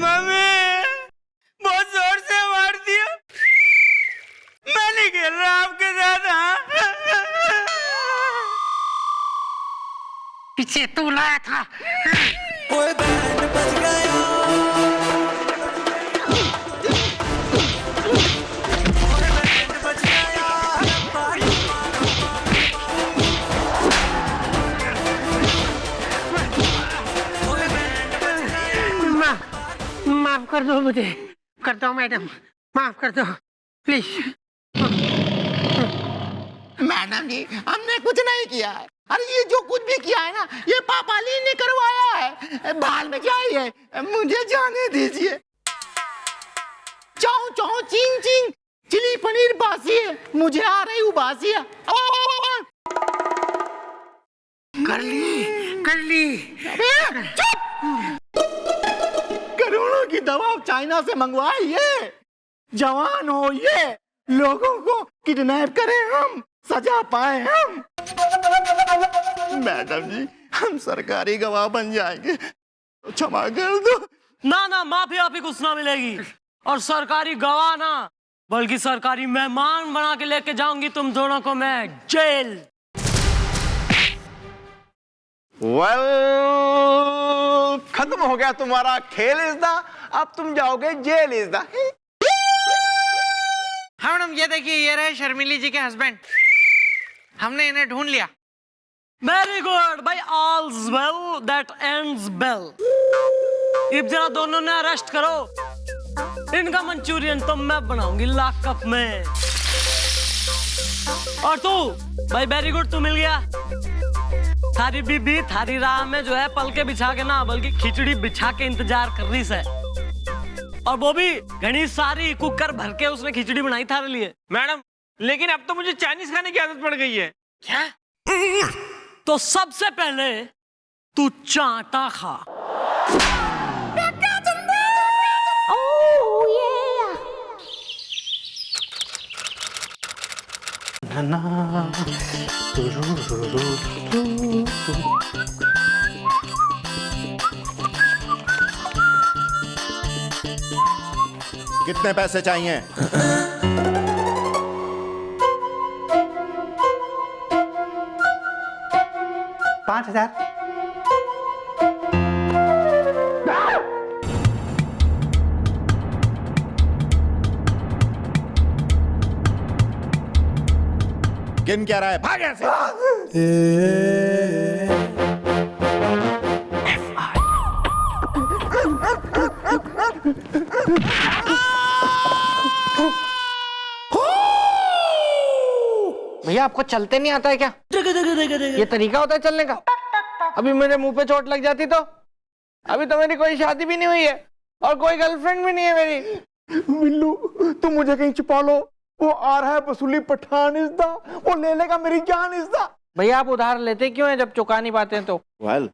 Mummy बहुत जोर से मार दिया। मैं नहीं खेल रहा आपके साथ। हाँ पीछे तू लाया था। ओए बैंड बज गया। ओए बैंड बज गया। ओए बैंड बज गया। माफ कर दो मुझे, कर दो मैडम, माफ कर दो प्लीज। मैडम जी हमने कुछ नहीं किया है। अरे ये जो कुछ भी किया है ना ये पापाली ने करवाया है। बाल में जाइए, मुझे जाने दीजिए। चाओ चाओ चिंग चिंग चिली पनीर बासी है, मुझे आ रही उबासी है। कर ली। करोड़ों की दवा चाइना से मंगवाइए, जवान हो ये, लोगों को किडनैप करें हम, सजा पाए हम। मैडम जी हम सरकारी गवाह बन जाएंगे, तो क्षमा कर दो। ना ना माफी आपी कुछ ना मिलेगी, और सरकारी गवाह ना बल्कि सरकारी मेहमान बना के लेके जाऊंगी तुम दोनों को मैं जेल। वेल खत्म हो गया तुम्हारा खेल इज़दा, अब तुम जाओगे जेल इज़दा। हाँ मैडम ये देखिए, ये रहे शर्मिली जी के हस्बैंड, हमने इन्हें ढूंढ लिया। वेरी गुड भाई, ऑल्स वेल दैट एंड्स वेल। अब जरा दोनों ने अरेस्ट करो, इनका मंचूरियन तो मैं बनाऊंगी लॉकअप में। और तू भाई वेरी गुड, तू मिल गया। थारी बीबी थारी राह में जो है पलके बिछा के ना बल्कि खिचड़ी बिछा के इंतजार कर रही है, और वो भी घनी सारी कुकर भर के उसने खिचड़ी बनाई थारे लिए। मैडम लेकिन अब तो मुझे चाइनीज खाने की आदत पड़ गई है। क्या? तो सबसे पहले तू चाटा खा। कितने पैसे चाहिए? 5,000। गिन क्या रहा है? भाग यहाँ से। भैया आपको चलते नहीं आता है क्या? ये तरीका होता है चलने का? अभी मेरे मुंह पे चोट लग जाती तो? अभी तो मेरी कोई शादी भी नहीं हुई है और कोई गर्लफ्रेंड भी नहीं है मेरी। बिल्लू तुम मुझे कहीं छुपा लो, वो आ रहा है वसूली पठान इज़दा, वो ले लेगा मेरी जान इज़दा। भैया आप उधार लेते क्यों हैं जब चुका नहीं पाते हैं तो? वेल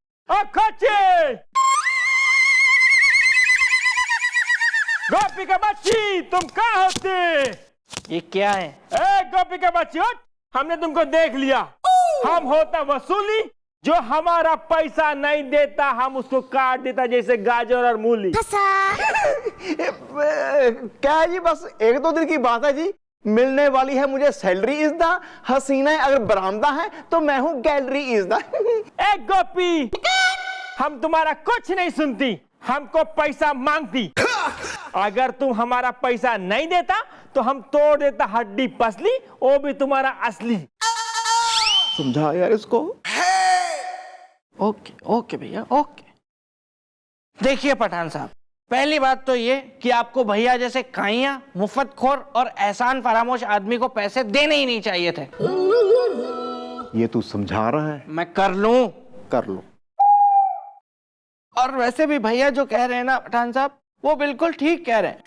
गोपी का बच्ची तुम कहाँ होते? ये क्या है? ए गोपी का बच्ची उठ, हमने तुमको देख लिया। हम होता वसूली, जो हमारा पैसा नहीं देता हम उसको काट देता जैसे गाजर और मूली। क्या है जी, बस 1-2 दिन की बात है जी। मिलने वाली है मुझे सैलरी इज़दा, हसीना अगर बरामदा है तो मैं हूँ गैलरी इज़दा। ए गोपी हम तुम्हारा कुछ नहीं सुनती, हमको पैसा मांगती। अगर तुम हमारा पैसा नहीं देता तो हम तोड़ देता हड्डी पसली, वो भी तुम्हारा असली। समझा यार इसको। ओके ओके भैया ओके। देखिए पठान साहब, पहली बात तो ये कि आपको भैया जैसे काइयां, मुफ्तखोर और एहसान फरामोश आदमी को पैसे देने ही नहीं चाहिए थे। ये तू समझा रहा है? मैं कर लूं? कर लो। और वैसे भी भैया जो कह रहे हैं ना पठान साहब, वो बिल्कुल ठीक कह रहे हैं।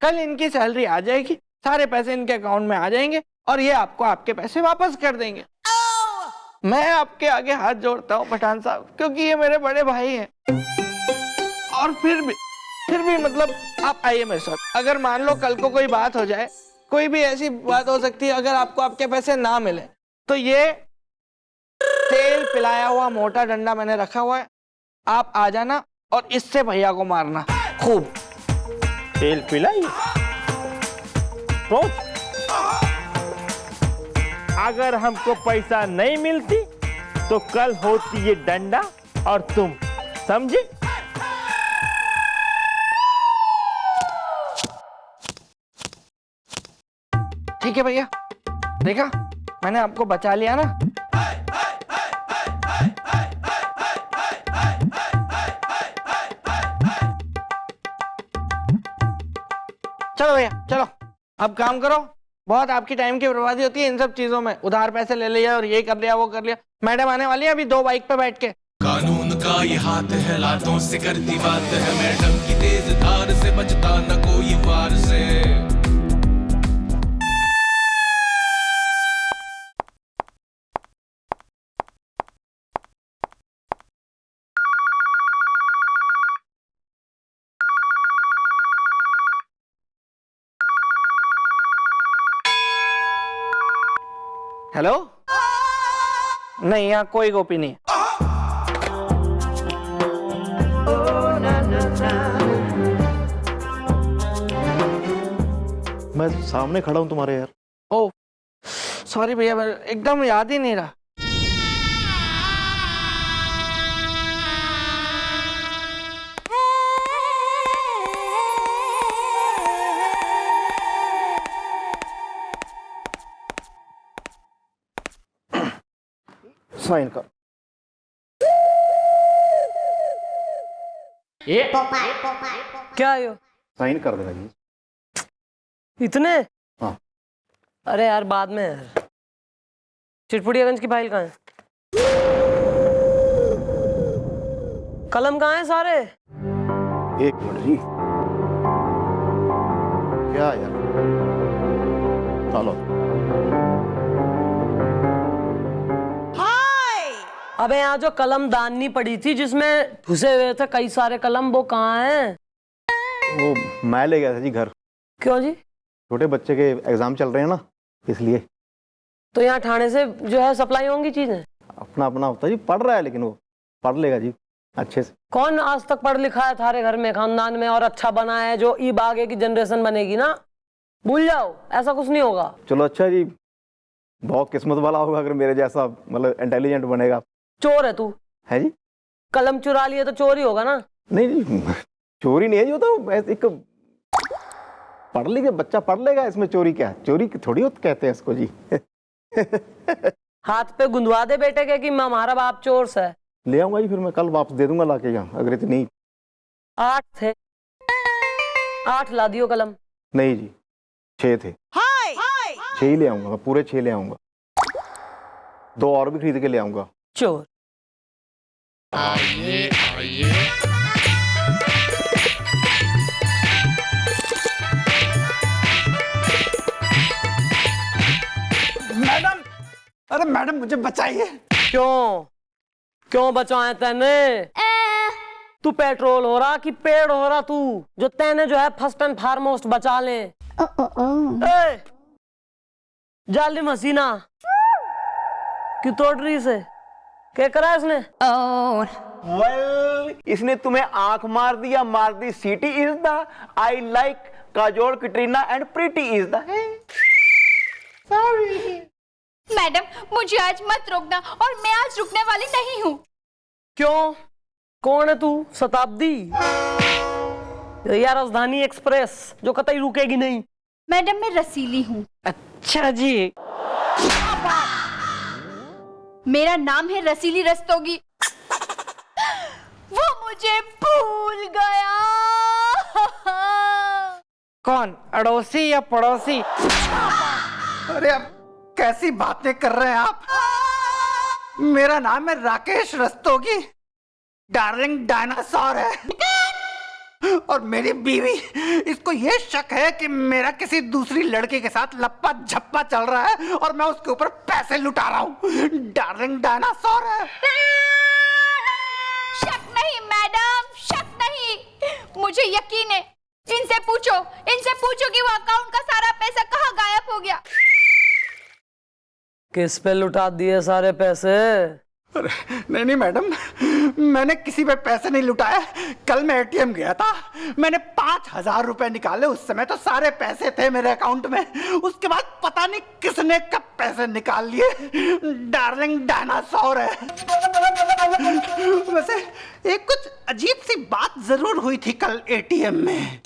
कल इनकी सैलरी आ जाएगी, सारे पैसे इनके अकाउंट में आ जाएंगे और ये आपको आपके पैसे वापस कर देंगे। मैं आपके आगे हाथ जोड़ता हूँ पठान साहब, क्योंकि ये मेरे बड़े भाई हैं। और फिर भी मतलब आप आइए मेरे साथ। अगर मान लो कल को कोई बात हो जाए, कोई भी ऐसी बात हो सकती है, अगर आपको आपके पैसे ना मिले, तो ये तेल पिलाया हुआ मोटा डंडा मैंने रखा हुआ है, आप आ जाना और इससे भैया को मारना खूब। तेल पिलाई सोच, अगर हमको पैसा नहीं मिलती तो कल होती ये डंडा और तुम, समझे? ठीक है भैया, देखा मैंने आपको बचा लिया ना। चलो भैया चलो, अब काम करो। बहुत आपकी टाइम की बर्बादी होती है इन सब चीजों में, उधार पैसे ले लिया और ये कर लिया वो कर लिया। मैडम आने वाली है अभी 2 बाइक पे बैठ के। कानून का ये हाथ है, लातों से करती बात है, मैडम की तेज धार से बचता न कोई वार से। हेलो, नहीं यहाँ कोई गोपी नहीं। मैं सामने खड़ा हूं तुम्हारे यार। ओ सॉरी भैया, एकदम याद ही नहीं रहा। साइन कर। ये क्या है यो? साइन कर देना जी। इतने? हाँ। अरे यार बाद में यार। चिटपुड़ियागंज की फाइल कहाँ है? कलम कहाँ है सारे? 1 मिनट जी। क्या यार, चलो। अबे यहाँ जो कलम दाननी पड़ी थी जिसमें घुसे हुए थे कई सारे कलम, वो कहाँ हैं? वो मैं ले गया था जी घर। क्यों जी? छोटे बच्चे के एग्जाम चल रहे हैं ना, इसलिए। तो यहाँ थाने से जो है सप्लाई होंगी चीजें? अपना अपना होता जी, पढ़ रहा है लेकिन वो पढ़ लेगा जी अच्छे से। कौन आज तक पढ़ लिखा है थारे घर में, खानदान में, और अच्छा बना है जो ई आगे की जनरेशन बनेगी ना? भूल जाओ, ऐसा कुछ नहीं होगा। चलो अच्छा जी, बहुत किस्मत वाला होगा अगर मेरे जैसा मतलब इंटेलिजेंट बनेगा। चोर है तू? है जी। कलम चुरा लिए तो चोर ही होगा ना? नहीं जी, चोरी नहीं है जी, वो तो एक पढ़ लीजिए, बच्चा पढ़ लेगा, इसमें चोरी क्या है? चोरी थोड़ी होती कहते हैं इसको जी। हाथ पे गुंदवा दे बेटे के कि हमारा बाप चोर से। ले आऊंगा जी, फिर मैं कल वापस दे दूंगा लाके यहाँ, अगर इतनी। 8 थे, 8 ला दियो कलम। नहीं जी, 6 थे। 6 ही ले आऊंगा मैं, पूरे 6 ले आऊंगा। 2 और भी खरीद के ले आऊंगा। चोर। मैडम, अरे मैडम मुझे बचाइए। क्यों बचाए तैने? तू पेट्रोल हो रहा कि पेड़ हो रहा तू, जो तैने जो है फर्स्ट एंड फॉरमोस्ट बचा ले। जालिम हसीना क्यों तोड़ रही से? क्या करा इसने? इसने तुम्हें आंख मार दी। City is the I like Kajol, Katrina and Preity is the. Sorry madam, मुझे आज मत रोकना, और मैं आज रुकने वाली नहीं हूँ। क्यों? कौन है तू? शताब्दी या राजधानी एक्सप्रेस जो कतई रुकेगी नहीं? मैडम मैं रसीली हूँ। अच्छा जी। मेरा नाम है रसीली रस्तोगी। वो मुझे भूल गया। कौन, अड़ोसी या पड़ोसी? अरे अब कैसी बातें कर रहे हैं आप? मेरा नाम है राकेश रस्तोगी, डार्लिंग डायनासोर है। और मेरी बीवी, इसको ये शक है कि मेरा किसी दूसरी लड़की के साथ लप्पा झप्पा चल रहा है और मैं उसके ऊपर पैसे लुटा रहा हूँ। डार्लिंग डायनासोर है। शक नहीं मैडम, शक नहीं, मुझे यकीन है। इनसे पूछो कि वो अकाउंट का सारा पैसा कहाँ गायब हो गया। किस पे लुटा दिए सारे पैसे? नहीं मैडम, मैंने किसी पे पैसे नहीं लुटाए। कल मैं एटीएम गया था, मैंने 5,000 रुपए निकाले। उस समय तो सारे पैसे थे मेरे अकाउंट में। उसके बाद पता नहीं किसने कब पैसे निकाल लिए। डार्लिंग डायनासोर है। वैसे एक कुछ अजीब सी बात जरूर हुई थी कल एटीएम में।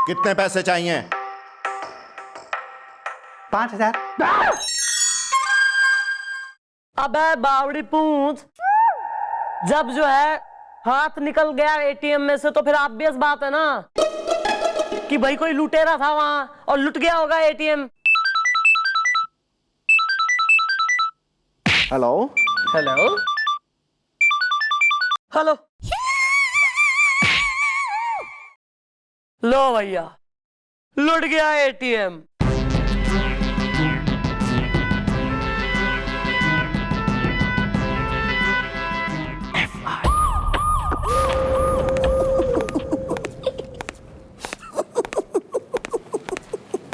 कितने पैसे चाहिए? 5,000। अबे बावड़ी पूंछ, जब जो है हाथ निकल गया एटीएम में से तो फिर ऑब्वियस बात है ना कि भाई कोई लुटेरा था वहां और लुट गया होगा एटीएम। Hello hello. हेलो, लो भैया, लुट गया ATM.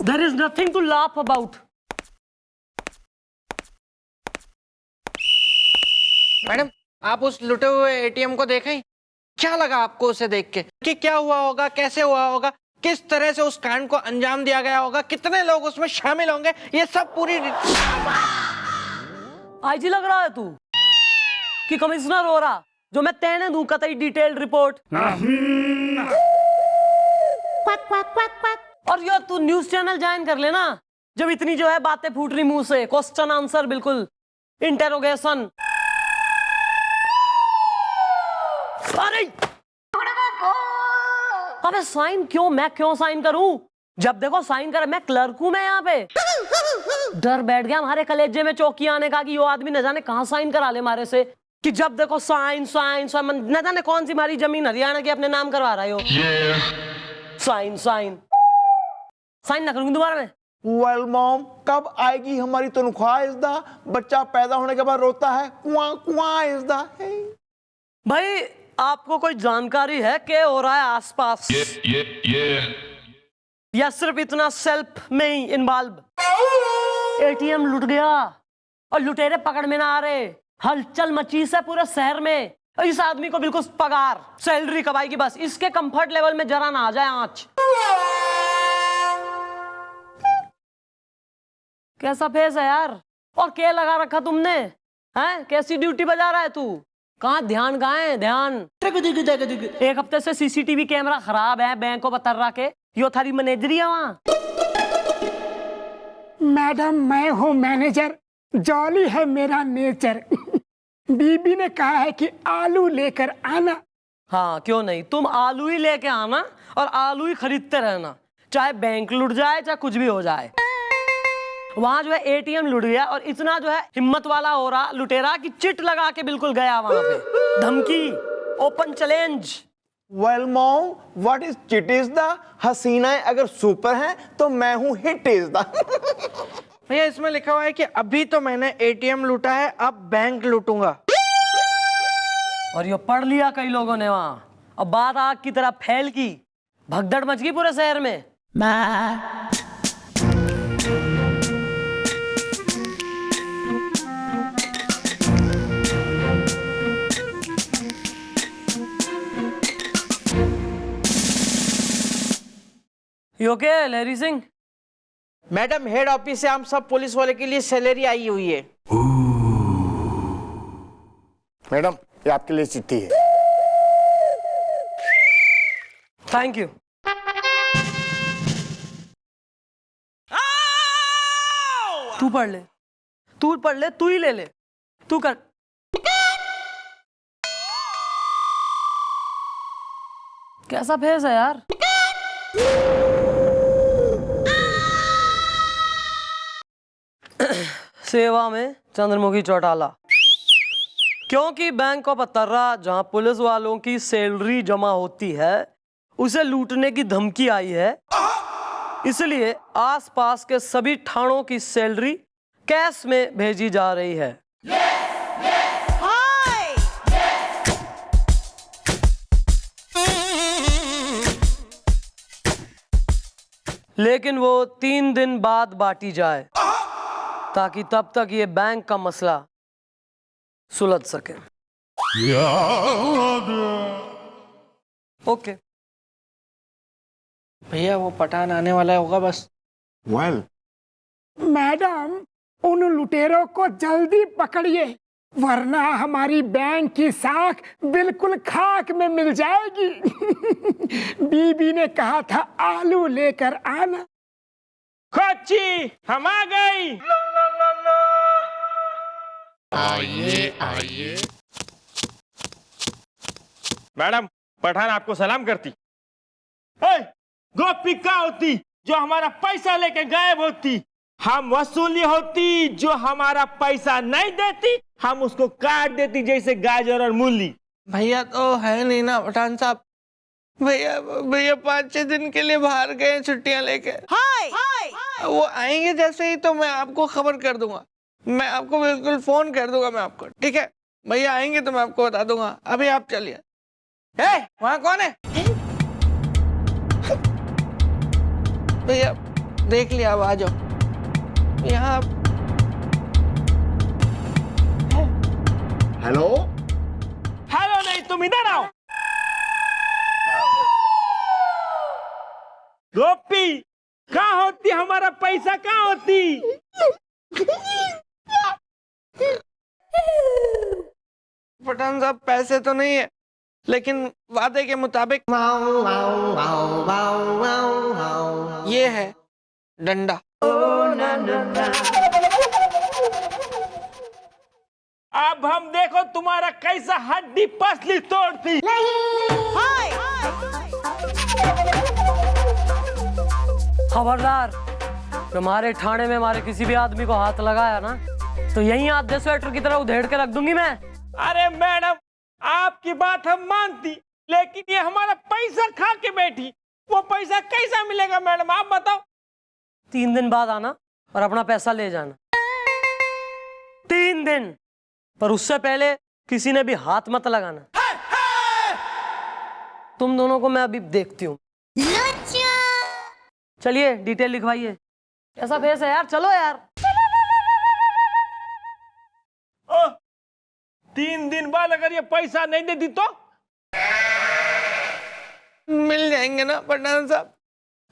There is nothing to laugh about. Madam, आप उस लुटे हुए एटीएम को देखें? क्या लगा आपको उसे देख के कि क्या हुआ होगा, कैसे हुआ होगा, किस तरह से उस कांड को अंजाम दिया गया होगा, कितने लोग उसमें शामिल होंगे, ये सब पूरी। आईजी लग रहा है तू कि कमिश्नर हो रहा जो मैं तेने दूं कतई डिटेल्ड रिपोर्ट। और यार तू न्यूज चैनल ज्वाइन कर लेना जब इतनी जो है बातें फूट रही मुंह से। क्वेश्चन आंसर बिल्कुल, इंटेरोगेशन। अरे अबे साइन क्यों, मैं क्यों साइन करूं? जब देखो साइन करे, मैं क्लर्क हूं मैं यहाँ पे। डर बैठ गया हमारे कलेजे में चौकी आने का कि यो आदमी न जाने कहां साइन करा ले हमारे से, कि जब देखो साइन साइन साइन, न जाने कौन सी हमारी जमीन हरियाणा की अपने नाम करवा रहा हो। साइन साइन साइन ना करूंगी दोबारा मैं। वेल मॉम, कब आएगी हमारी तनख्वाह? इज़दा बच्चा पैदा होने के बाद रोता है कुआं कुआं। इज़दा भाई आपको कोई जानकारी है क्या हो रहा है आसपास? या सिर्फ इतना सेल्फ में ही इन्वॉल्व? एटीएम लुट गया और लुटेरे पकड़ में ना आ रहे, हलचल मची से पूरे शहर में। इस आदमी को बिल्कुल पगार सैलरी कब आएगी, बस इसके कंफर्ट लेवल में जरा ना आ जाए आंच। कैसा फेस है यार, और क्या लगा रखा तुमने हैं? कैसी ड्यूटी बजा रहा है तू? कहाँ ध्यान, कहाँ है ध्यान? एक हफ्ते से सीसीटीवी कैमरा खराब है बैंक को बतर रहा के, यो थारी मैनेजरी है वहाँ। मैडम मैं हूँ मैनेजर, जॉली है मेरा नेचर। बीबी ने कहा है कि आलू लेकर आना। हाँ क्यों नहीं, तुम आलू ही लेके आना और आलू ही खरीदते रहना, चाहे बैंक लुट जाए चाहे कुछ भी हो जाए। वहां जो है एटीएम लुट गया और इतना जो है हिम्मत वाला हो रहा लुटेरा कि चिट लगा के बिल्कुल गया वहां पे, धमकी, open challenge. Well mom, what is chit? इज़दा हसीनाएं अगर सुपर हैं तो मैं हूँ हिट। इज़दा भैया इसमें लिखा हुआ है कि अभी तो मैंने एटीएम लूटा है, अब बैंक लूटूंगा। और ये पढ़ लिया कई लोगों ने वहां, अब बात आग की तरह फैल की, भगदड़ मच गई पूरे शहर में। यो के लहरी सिंह? मैडम हेड ऑफिस से हम सब पुलिस वाले के लिए सैलरी आई हुई है। मैडम ये आपके लिए चिट्ठी है। Thank you. तू पढ़ ले, तू पढ़ ले, तू ही ले ले, तू कर। कैसा फेस है यार? सेवा में चंद्रमुखी चौटाला। क्योंकि बैंक ऑफ अतर्रा जहां पुलिस वालों की सैलरी जमा होती है उसे लूटने की धमकी आई है, इसलिए आसपास के सभी थानों की सैलरी कैश में भेजी जा रही है। लेकिन वो 3 दिन बाद बांटी जाए ताकि तब तक ये बैंक का मसला सुलझ सके। ओके। भैया वो पठान आने वाला होगा बस। वेल मैडम उन लुटेरों को जल्दी पकड़िए, वरना हमारी बैंक की साख बिल्कुल खाक में मिल जाएगी। बीबी ने कहा था आलू लेकर आना। कोची हम आ गई। आइए मैडम पठान आपको सलाम करती। ए, गोपी का होती जो हमारा पैसा लेके गायब होती, हम वसूली होती जो हमारा पैसा नहीं देती, हम उसको काट देती जैसे गाजर और मूली। भैया तो है नहीं ना पठान साहब। भैया भैया 5-6 दिन के लिए बाहर गए छुट्टियां लेके। वो आएंगे जैसे ही तो मैं आपको खबर कर दूंगा। मैं आपको बिल्कुल फोन कर दूंगा मैं आपको, ठीक है? भैया आएंगे तो मैं आपको बता दूंगा। अभी आप चलिए। वहाँ कौन है? भैया देख लिया, अब आ जाओ यहाँ। हेलो हेलो नहीं, तुम इधर आओ। गोपी कहाँ होती, हमारा पैसा कहाँ होती? पठान साहब पैसे तो नहीं है, लेकिन वादे के मुताबिक ये है डंडा। अब हम देखो तुम्हारा कैसा हड्डी पसली तोड़ती। खबरदार, तुम्हारे थाने में हमारे किसी भी आदमी को हाथ लगाया ना तो यही आधे स्वेटर की तरह उधेड़ के रख दूंगी मैं। अरे मैडम आपकी बात हम मानती, लेकिन ये हमारा पैसा खा के बैठी, वो पैसा कैसा मिलेगा मैडम आप बताओ। 3 दिन बाद आना और अपना पैसा ले जाना। 3 दिन, पर उससे पहले किसी ने भी हाथ मत लगाना। तुम दोनों को मैं अभी देखती हूँ। चलिए डिटेल लिखवाइए। कैसा फेस है यार, चलो यार। 3 दिन बाद अगर ये पैसा नहीं देती तो मिल जाएंगे ना पठान साहब।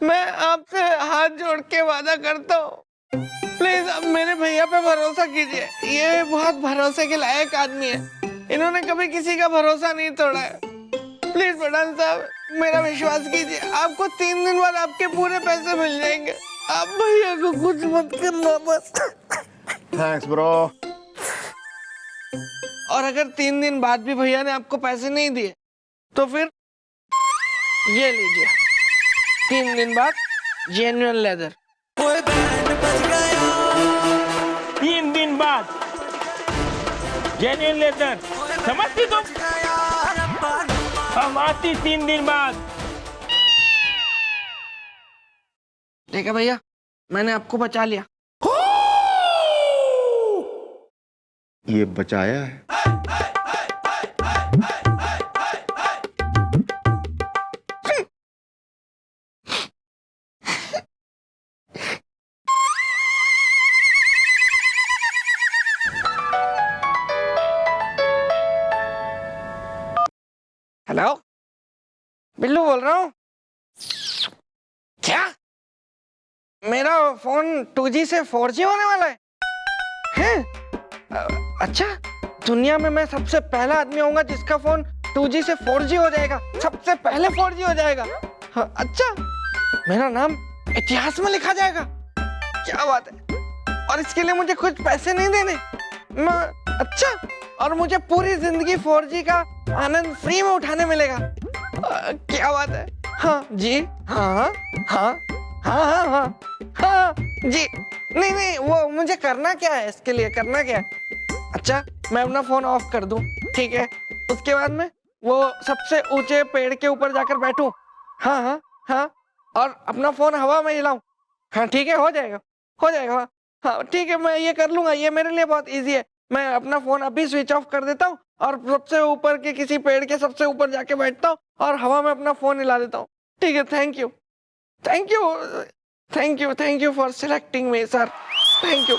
मैं आपसे हाथ जोड़ के वादा करता हूँ, प्लीज आप मेरे भैया पे भरोसा कीजिए। ये बहुत भरोसे के लायक आदमी है, इन्होंने कभी किसी का भरोसा नहीं तोड़ा है। प्लीज पठान साहब मेरा विश्वास कीजिए, आपको 3 दिन बाद आपके पूरे पैसे मिल जाएंगे। आप भैया को कुछ मत करना बस। Thanks bro. और अगर 3 दिन बाद भी भैया ने आपको पैसे नहीं दिए तो फिर ये लीजिए 3 दिन बाद जेन्युइन लेदर। 3 दिन बाद जेन्युइन लेदर, समझती तुम? हम आती 3 दिन बाद। ठीक है भैया, मैंने आपको बचा लिया। ये बचाया है। हेलो, बिल्लू बोल रहा हूँ। क्या मेरा फोन 2G से 4G होने वाला है? अच्छा, दुनिया में मैं सबसे पहला आदमी होऊंगा जिसका फोन 2G से 4G हो जाएगा। सबसे पहले 4G हो जाएगा। हाँ, अच्छा, मेरा नाम इतिहास में लिखा जाएगा। क्या बात है। और इसके लिए मुझे कुछ पैसे नहीं देने। अच्छा, और मुझे पूरी जिंदगी 4G का आनंद फ्री में उठाने मिलेगा। क्या बात है। हाँ जी, हाँ हाँ हाँ हाँ हाँ हाँ जी। नहीं नहीं, वो मुझे करना क्या है, इसके लिए करना क्या है? अच्छा, मैं अपना फोन ऑफ कर दूं, ठीक है? उसके बाद में वो सबसे ऊंचे पेड़ के ऊपर जाकर बैठूं। हाँ हाँ हाँ, और अपना फोन हवा में हिलाऊं। हाँ ठीक है, हो जाएगा हो जाएगा। हाँ ठीक है, मैं ये कर लूंगा, ये मेरे लिए बहुत इजी है। मैं अपना फोन अभी स्विच ऑफ कर देता हूँ और सबसे ऊपर के किसी पेड़ के सबसे ऊपर जाके बैठता हूँ और हवा में अपना फोन हिला देता हूँ। ठीक है, thank you thank you thank you thank you for selecting me sir, thank you.